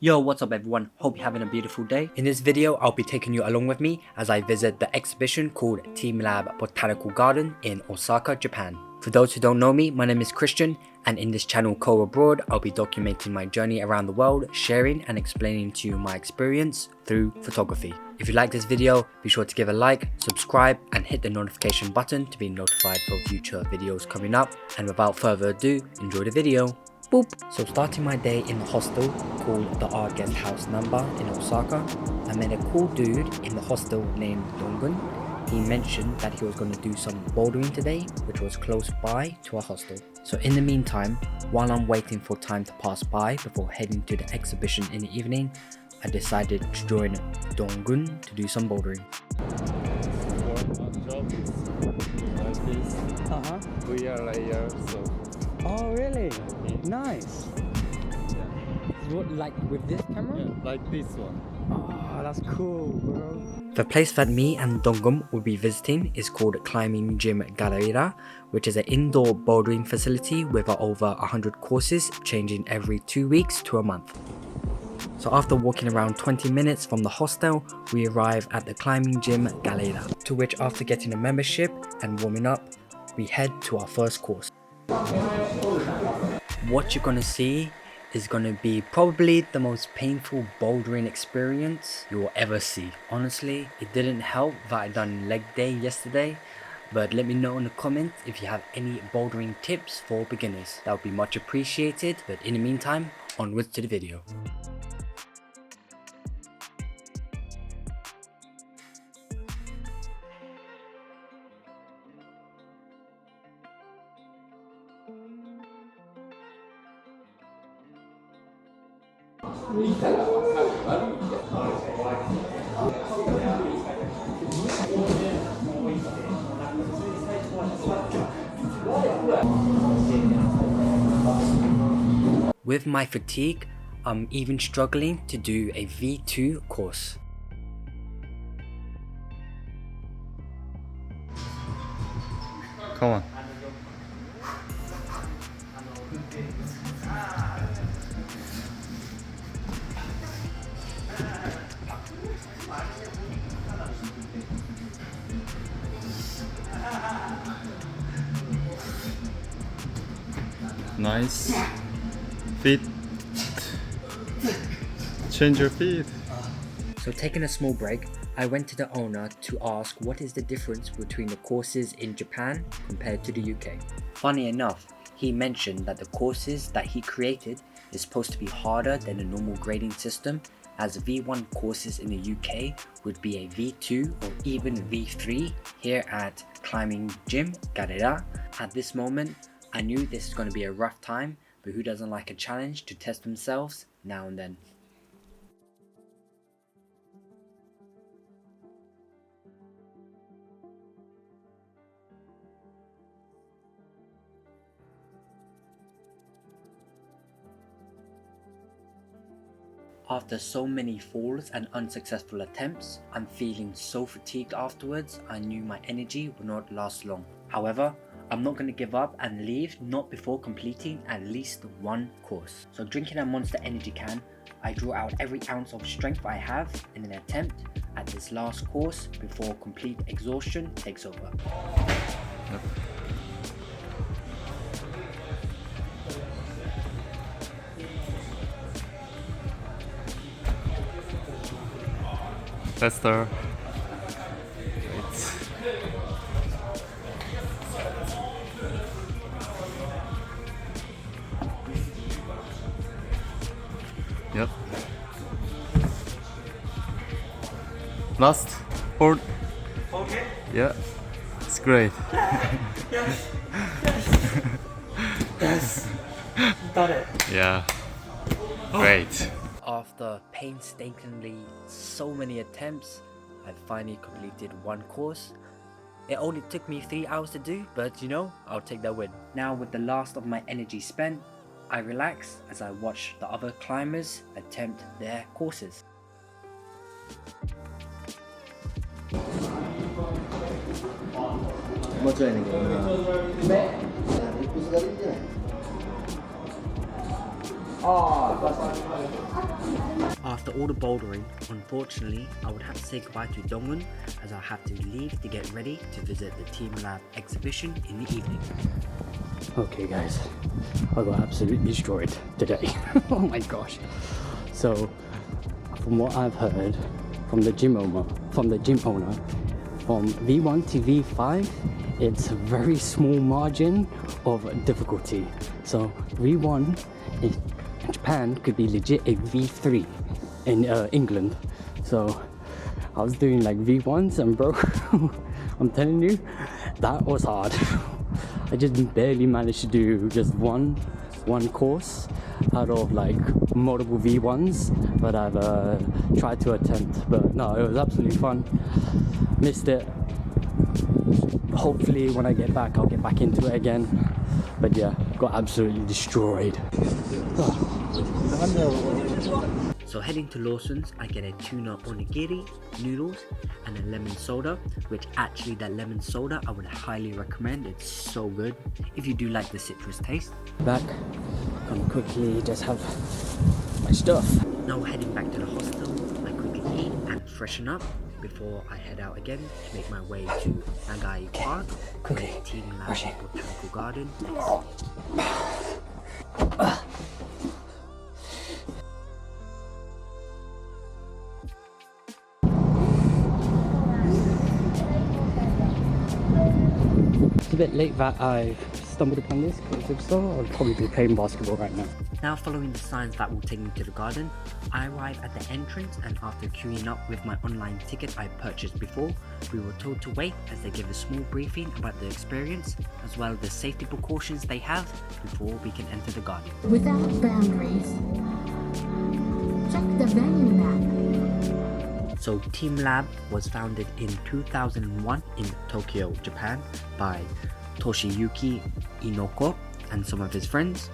Yo, what's up everyone? Hope you're having a beautiful day. In this video, I'll be taking you along with me as I visit the exhibition called TEAMLAB Botanical Garden in Osaka, Japan. For those who don't know me, my name is Christian, and in this channel Co Abroad, I'll be documenting my journey around the world, sharing and explaining to you my experience through photography. If you like this video, be sure to give a like, subscribe and hit the notification button to be notified for future videos coming up. And without further ado, enjoy the video. Boop. So starting my day in the hostel called the Art Guest House Number in Osaka, I met a cool dude in the hostel named Dongun. He mentioned that he was going to do some bouldering today, which was close by to our hostel. So in the meantime, while I'm waiting for time to pass by before heading to the exhibition in the evening, I decided to join Dongun to do some bouldering. We are layer, so. Oh really? Nice. What, like with this camera? Yeah, like this one. Oh, that's cool, bro. The place that me and Dongum will be visiting is called Climbing Gym Galleria, which is an indoor bouldering facility with over 100 courses changing every 2 weeks to a month. So after walking around 20 minutes from the hostel, we arrive at the Climbing Gym Galleria, to which after getting a membership and warming up, we head to our first course. What you're gonna see is gonna be probably the most painful bouldering experience you will ever see. Honestly, it didn't help that I done leg day yesterday, but let me know in the comments if you have any bouldering tips for beginners. That would be much appreciated, but in the meantime, onwards to the video. With my fatigue, I'm even struggling to do a V2 course. Come on. Nice. Feet. Change your feet. So taking a small break, I went to the owner to ask what is the difference between the courses in Japan compared to the UK. Funny enough, he mentioned that the courses that he created is supposed to be harder than the normal grading system, as V1 courses in the UK would be a V2 or even V3 here at Climbing Gym Galleria. At this moment, I knew this is going to be a rough time, but who doesn't like a challenge to test themselves now and then? After so many falls and unsuccessful attempts, I'm feeling so fatigued afterwards, I knew my energy would not last long. However, I'm not going to give up and leave not before completing at least one course. So drinking a Monster Energy can, I draw out every ounce of strength I have in an attempt at this last course before complete exhaustion takes over. Yep. Faster. Wait. Yep. Last. Hold. Okay. Yeah. It's great. Yes. Yes. Done it. Yeah. Great. After painstakingly so many attempts, I finally completed one course. It only took me 3 hours to do, but you know, I'll take that win. Now with the last of my energy spent, I relax as I watch the other climbers attempt their courses. After all the bouldering, unfortunately, I would have to say goodbye to Dongwon as I'll have to leave to get ready to visit the TEAMLAB exhibition in the evening. Okay guys, I got absolutely destroyed today. Oh my gosh. So, from what I've heard from the gym owner, from V1 to V5, it's a very small margin of difficulty. So V1 in Japan could be legit a V3 in England. So I was doing like V1s and bro, I'm telling you, that was hard. I just barely managed to do just one course out of like multiple V1s, but I've tried to attempt. But no, it was absolutely fun. Missed it. Hopefully when I get back, I'll get back into it again. But yeah, got absolutely destroyed. So heading to Lawson's, I get a tuna onigiri, noodles, and a lemon soda, which actually that lemon soda I would highly recommend. It's so good if you do like the citrus taste. Back, gonna quickly just have my stuff. Now heading back to the hostel, I quickly eat and freshen up before I head out again to make my way to Nagai Park, quickly, TEAMLAB Botanical Garden. It's a bit late that I stumbled upon this, because if so, I'll probably be playing basketball right now. Now following the signs that will take me to the garden, I arrive at the entrance, and after queuing up with my online ticket I purchased before, we were told to wait as they give a small briefing about the experience, as well as the safety precautions they have before we can enter the garden. Without boundaries. Check the venue map. So TEAMLAB was founded in 2001 in Tokyo, Japan by Toshiyuki Inoko and some of his friends.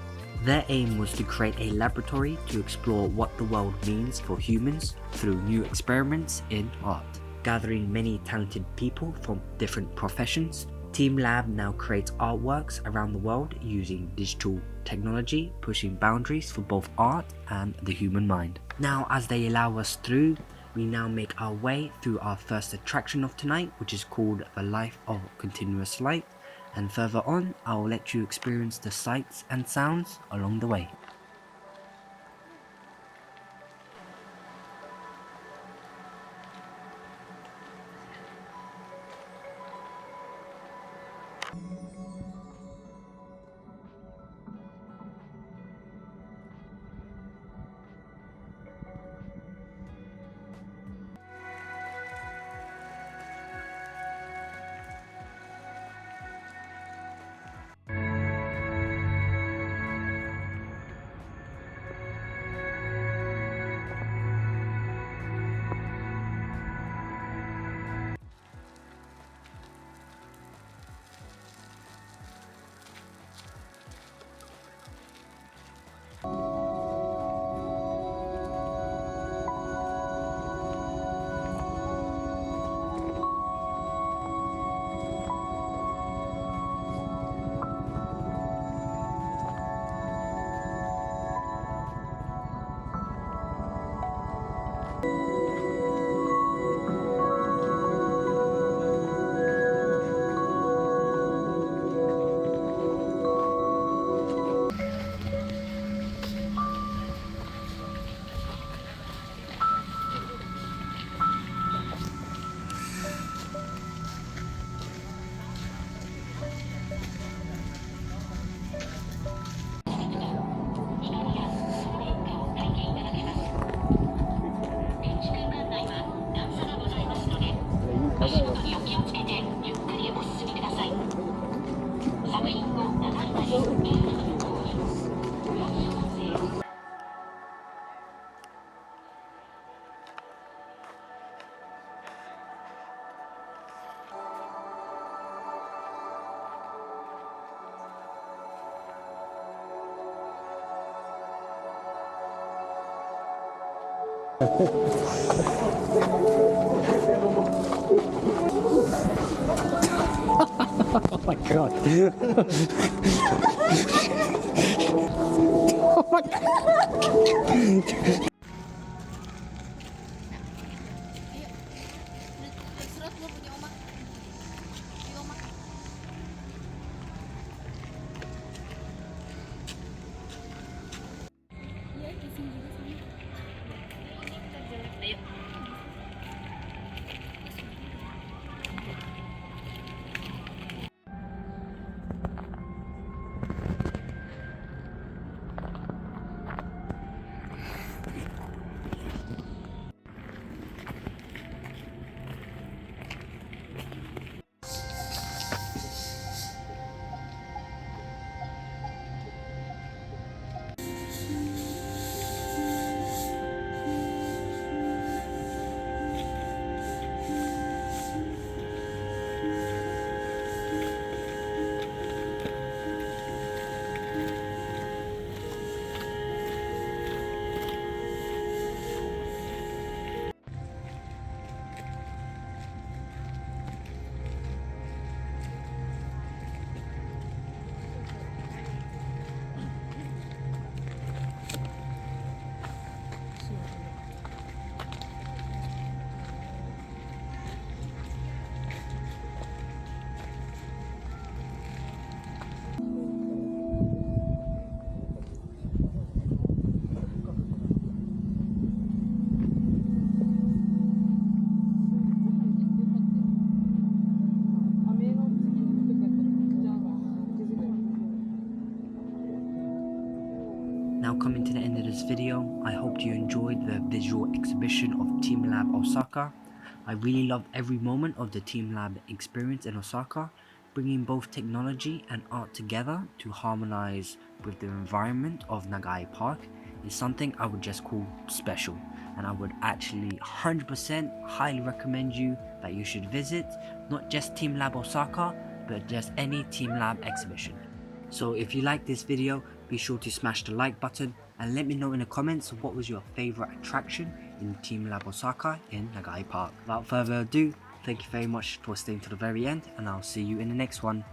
Their aim was to create a laboratory to explore what the world means for humans through new experiments in art. Gathering many talented people from different professions, TEAMLAB now creates artworks around the world using digital technology, pushing boundaries for both art and the human mind. Now as they allow us through, we now make our way through our first attraction of tonight, which is called The Life of Continuous Light, and further on I will let you experience the sights and sounds along the way. Oh my god. Oh my god. visual exhibition of TEAMLAB Osaka. I really loved every moment of the TEAMLAB experience in Osaka, bringing both technology and art together to harmonize with the environment of Nagai Park is something I would just call special, and I would actually 100% highly recommend you that you should visit not just TEAMLAB Osaka, but just any TEAMLAB exhibition. So if you like this video, be sure to smash the like button and let me know in the comments what was your favorite attraction in TEAMLAB Osaka in Nagai Park. Without further ado, thank you very much for staying to the very end, and I'll see you in the next one.